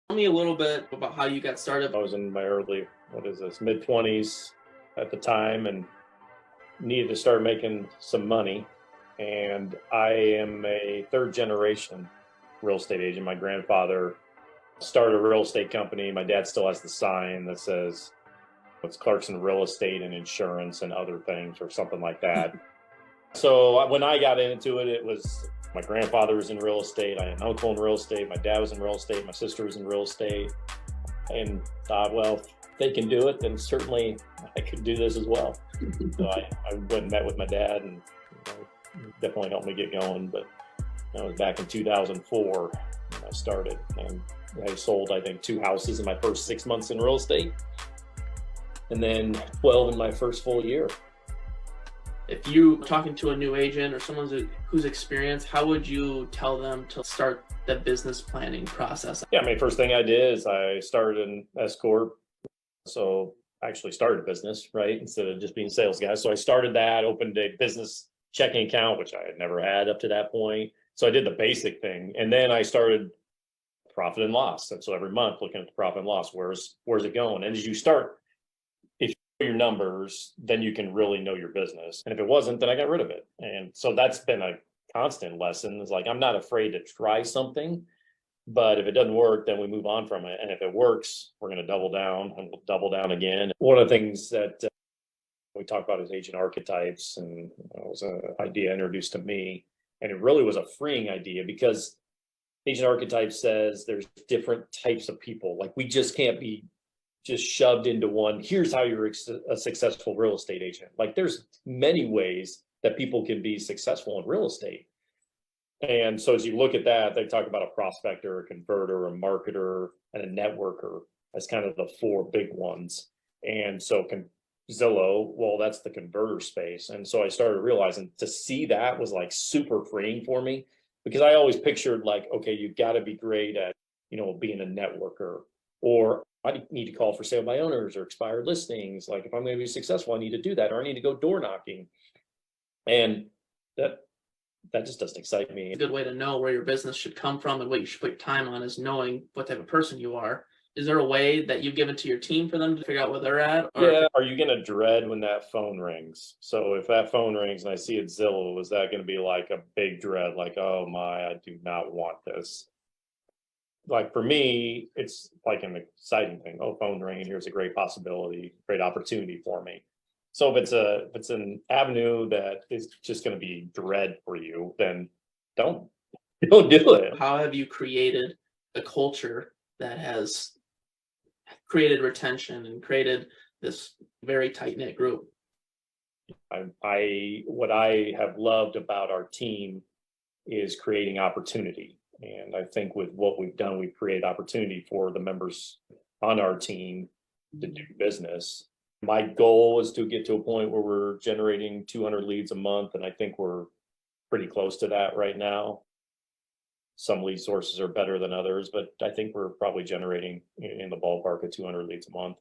Tell me a little bit about how you got started. I was in my early, mid 20s at the time and needed to start making some money. And I am a third generation real estate agent. My grandfather started a real estate company. My dad still has the sign that says it's Clarkson Real Estate and Insurance and Other Things or something like that. So when I got into it, it was my grandfather was in real estate. I had an uncle in real estate. My dad was in real estate. My sister was in real estate. And thought, well, if they can do it, then certainly I could do this as well. So I went and met with my dad, and definitely helped me get going. But that was back in 2004 when I started, and I sold, I think, 2 houses in my first 6 months in real estate, and then 12 in my first full year. If you talking to a new agent or someone who's experienced, how would you tell them to start the business planning process? Yeah, I mean, first thing I did is I started an S corp. So I actually started a business, right, instead of just being a sales guy. So I started that, opened a business checking account, which I had never had up to that point. So I did the basic thing, and then I started profit and loss. And so every month, looking at the profit and loss, where's it going? And as you start, if you know your numbers, then you can really know your business. And if it wasn't, then I got rid of it. And so that's been a constant lesson. It's like I'm not afraid to try something, but if it doesn't work, then we move on from it. And if it works, we're going to double down, and we'll double down again. One of the things that we talk about is agent archetypes, and it was an idea introduced to me. And it really was a freeing idea because agent archetype says there's different types of people. Like we just can't be just shoved into one. Here's how you're a successful real estate agent. Like there's many ways that people can be successful in real estate. And so as you look at that, they talk about a prospector, a converter, a marketer, and a networker as kind of the four big ones. And so Zillow, well, that's the converter space. And so I started realizing to see that was like super freeing for me, because I always pictured like, okay, you've got to be great at, being a networker, or I need to call for sale by owners or expired listings. Like if I'm going to be successful, I need to do that, or I need to go door knocking. And that just doesn't excite me. A good way to know where your business should come from and what you should put your time on is knowing what type of person you are. Is there a way that you've given to your team for them to figure out where they're at? Yeah. Are you going to dread when that phone rings? So if that phone rings and I see it Zillow, is that going to be like a big dread? Like, oh my, I do not want this. Like for me, it's like an exciting thing. Oh, phone ringing, here's a great possibility, great opportunity for me. So if it's an avenue that is just going to be dread for you, then don't don't do it. How have you created a culture that has created retention and created this very tight-knit group? What I have loved about our team is creating opportunity. And I think with what we've done, we've created opportunity for the members on our team to do business. My goal is to get to a point where we're generating 200 leads a month, and I think we're pretty close to that right now. Some lead sources are better than others, but I think we're probably generating in the ballpark of 200 leads a month.